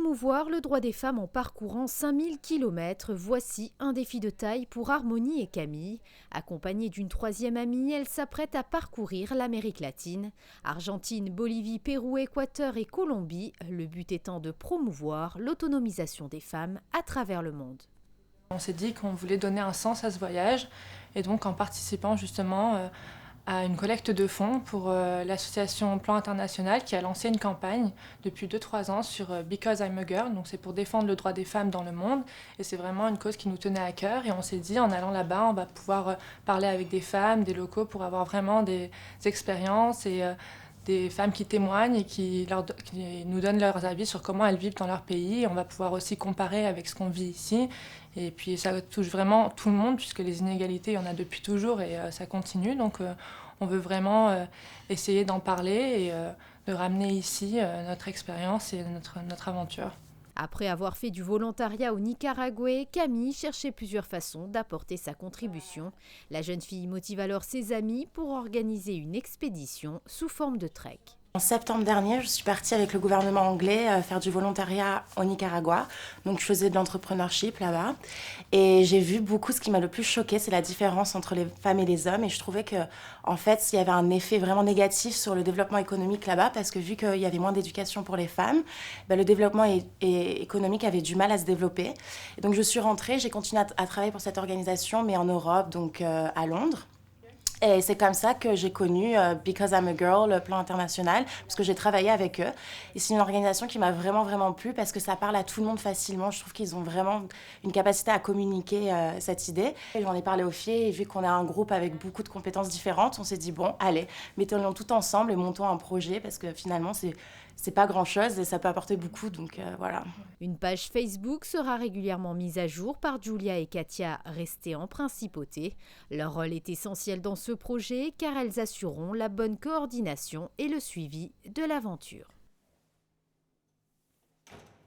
Promouvoir le droit des femmes en parcourant 5000 km, voici un défi de taille pour Harmonie et Camille. Accompagnée d'une troisième amie, elles s'apprêtent à parcourir l'Amérique latine. Argentine, Bolivie, Pérou, Équateur et Colombie, le but étant de promouvoir l'autonomisation des femmes à travers le monde. On s'est dit qu'on voulait donner un sens à ce voyage et donc en participant justement à une collecte de fonds pour l'association Plan International qui a lancé une campagne depuis 2-3 ans sur Because I'm a Girl, donc c'est pour défendre le droit des femmes dans le monde et c'est vraiment une cause qui nous tenait à cœur et on s'est dit en allant là-bas on va pouvoir parler avec des femmes, des locaux pour avoir vraiment des expériences et des femmes qui témoignent et qui nous donnent leurs avis sur comment elles vivent dans leur pays. On va pouvoir aussi comparer avec ce qu'on vit ici. Et puis ça touche vraiment tout le monde, puisque les inégalités, il y en a depuis toujours et ça continue. Donc on veut vraiment essayer d'en parler et de ramener ici notre expérience et notre aventure. Après avoir fait du volontariat au Nicaragua, Camille cherchait plusieurs façons d'apporter sa contribution. La jeune fille motive alors ses amis pour organiser une expédition sous forme de trek. En septembre dernier, je suis partie avec le gouvernement anglais faire du volontariat au Nicaragua. Donc je faisais de l'entrepreneurship là-bas. Et j'ai vu beaucoup, ce qui m'a le plus choqué, c'est la différence entre les femmes et les hommes. Et je trouvais qu'en fait, il y avait un effet vraiment négatif sur le développement économique là-bas, parce que vu qu'il y avait moins d'éducation pour les femmes, le développement économique avait du mal à se développer. Et donc je suis rentrée, j'ai continué à travailler pour cette organisation, mais en Europe, donc à Londres. Et c'est comme ça que j'ai connu Because I'm a Girl, le plan international, parce que j'ai travaillé avec eux. Et c'est une organisation qui m'a vraiment plu parce que ça parle à tout le monde facilement. Je trouve qu'ils ont vraiment une capacité à communiquer cette idée. Et j'en ai parlé aux filles et vu qu'on a un groupe avec beaucoup de compétences différentes, on s'est dit bon, allez, mettons-les tout ensemble et montons un projet parce que finalement c'est pas grand-chose et ça peut apporter beaucoup, donc voilà. Une page Facebook sera régulièrement mise à jour par Julia et Katia, restées en principauté. Leur rôle est essentiel dans ce projet car elles assureront la bonne coordination et le suivi de l'aventure.